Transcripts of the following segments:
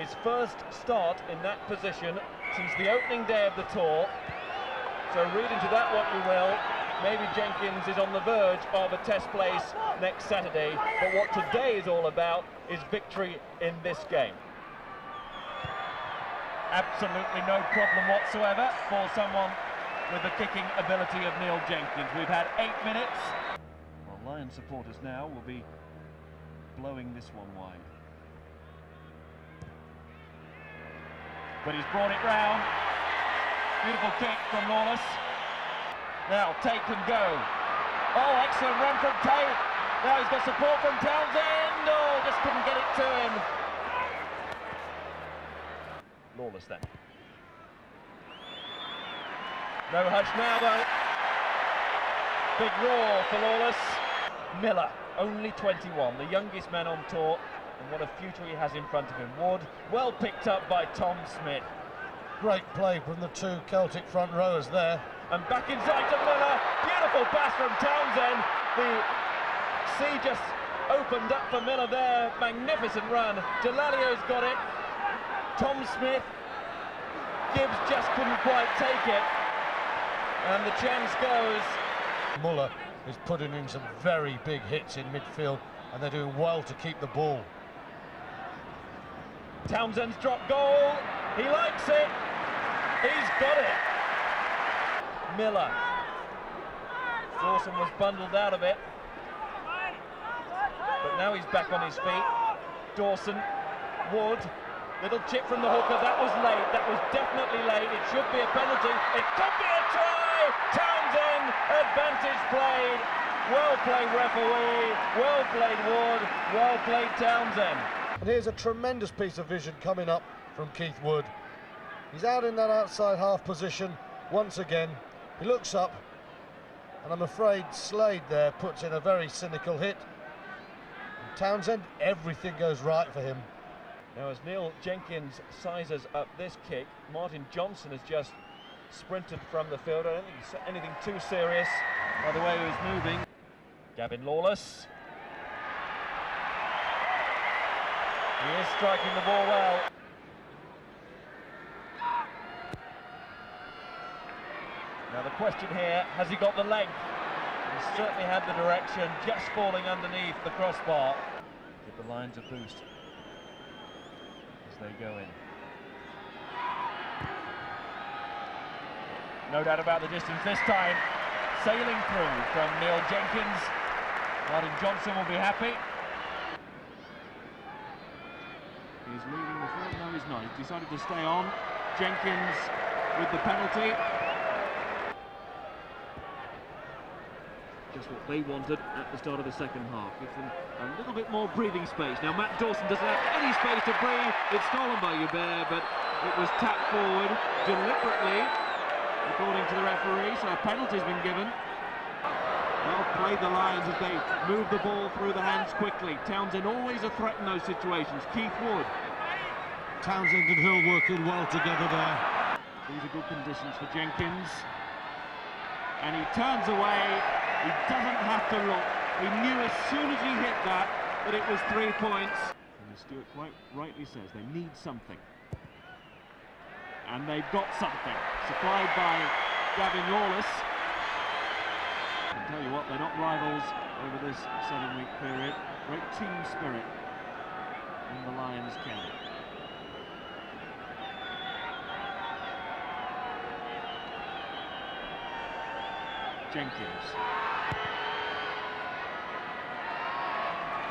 his first start in that position since the opening day of the tour. So read into that what you will. Maybe Jenkins is on the verge of a test place next Saturday, but what today is all about is victory in this game. Absolutely no problem whatsoever for someone with the kicking ability of Neil Jenkins. We've had 8 minutes. Well, Lions supporters now will be blowing this one wide. But he's brought it round. Beautiful kick from Lawless. Now take and go. Oh, excellent run from Tate. Now he's got support from Townsend. Oh, just couldn't get it to him. Lawless then. No hush now though. Big roar for Lawless. Miller, only 21, the youngest man on tour, and what a future he has in front of him. Wood, well picked up by Tom Smith. Great play from the two Celtic front rowers there. And back inside to Miller. Beautiful pass from Townsend. The sea just opened up for Miller there. Magnificent run. Dallaglio's got it. Tom Smith. Gibbs just couldn't quite take it. And the chance goes. Muller is putting in some very big hits in midfield, and they're doing well to keep the ball. Townsend's drop goal. He likes it. He's got it. Miller. Dawson was bundled out of it. But now he's back on his feet. Dawson. Wood. Little chip from the hooker. That was late. That was definitely late. It should be a penalty. It could be a try. Townsend. Advantage played. Well played referee. Well played Wood. Well played Townsend. And here's a tremendous piece of vision coming up from Keith Wood. He's out in that outside half position once again. He looks up, and I'm afraid Slade there puts in a very cynical hit. And Townsend, everything goes right for him. Now as Neil Jenkins sizes up this kick, Martin Johnson has just sprinted from the field. I don't think it's anything too serious by the way he was moving. Gavin Lawless. He is striking the ball well. Now the question here, has he got the length? He's certainly had the direction, just falling underneath the crossbar. Give the Lions a boost as they go in. No doubt about the distance this time. Sailing through from Neil Jenkins. Martin Johnson will be happy. He's leaving the field. No, he's not. He's decided to stay on. Jenkins with the penalty. Just what they wanted at the start of the second half. Give them a little bit more breathing space. Now Matt Dawson doesn't have any space to breathe. It's stolen by Hubert, but it was tapped forward deliberately, according to the referee, so a penalty's been given. Well played the Lions as they move the ball through the hands quickly. Townsend always a threat in those situations. Keith Wood. Townsend and Hill working well together there. These are good conditions for Jenkins. And he turns away. He doesn't have to look. He knew as soon as he hit that it was 3 points. And as Stuart quite rightly says, they need something. And they've got something. Supplied by Gavin Lawless. I can tell you what, they're not rivals over this 7-week period. Great team spirit in the Lions camp. Jenkins.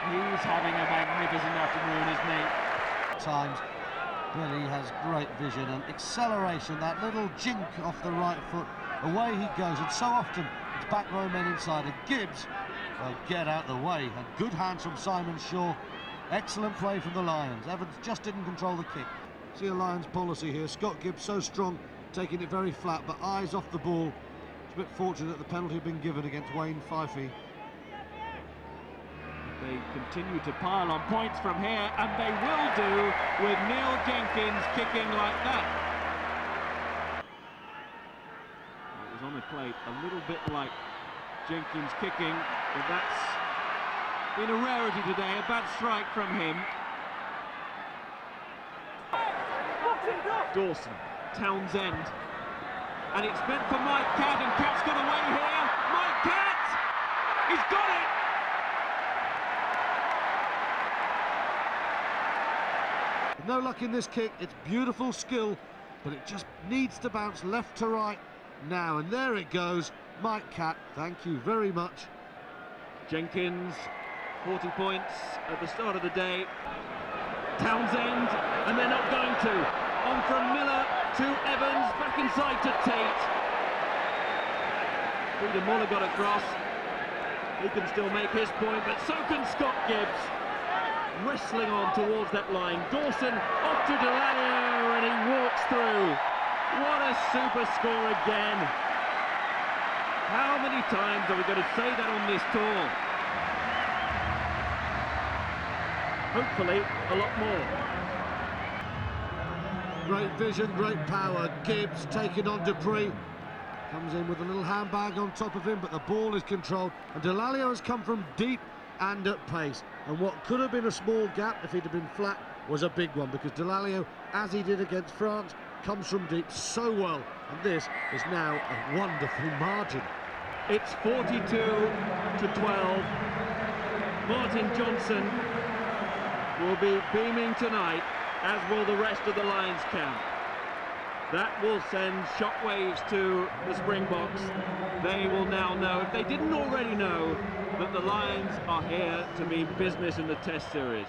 He's having a magnificent afternoon, isn't he? At times, Billy has great vision and acceleration, that little jink off the right foot, away he goes, and so often it's back row men inside, and Gibbs, well, get out the way, and good hands from Simon Shaw, excellent play from the Lions. Evans just didn't control the kick. See a Lions policy here, Scott Gibbs so strong, taking it very flat, but eyes off the ball. It's a bit fortunate that the penalty had been given against Wayne Fifey. They continue to pile on points from here, and they will do with Neil Jenkins kicking like that. It was on the plate, a little bit like Jenkins kicking, but that's been a rarity today, a bad strike from him. Dawson, Townsend, and it's meant for Mike Catt, and Catt's got away here. Mike Catt, he's got it. No luck in this kick. It's beautiful skill, but it just needs to bounce left to right now, and there it goes. Mike Catt, thank you very much. Jenkins, 40 points at the start of the day. Townsend, and they're not going to. On from Miller to Evans, back inside to Tate. Peter Muller got across. He can still make his point, but so can Scott Gibbs. Wrestling on towards that line. Dawson off to Dallaglio, and he walks through. What a super score again. How many times are we going to say that on this tour? Hopefully a lot more. Great vision, great power. Gibbs taking on Dupree. Comes in with a little handbag on top of him, but the ball is controlled. And Dallaglio has come from deep and at pace. And what could have been a small gap if he'd have been flat was a big one, because Dallaglio, as he did against France, comes from deep so well. And this is now a wonderful margin. It's 42-12. Martin Johnson will be beaming tonight, as will the rest of the Lions camp. That will send shockwaves to the Springboks. They will now know, if they didn't already know, that the Lions are here to mean business in the Test series.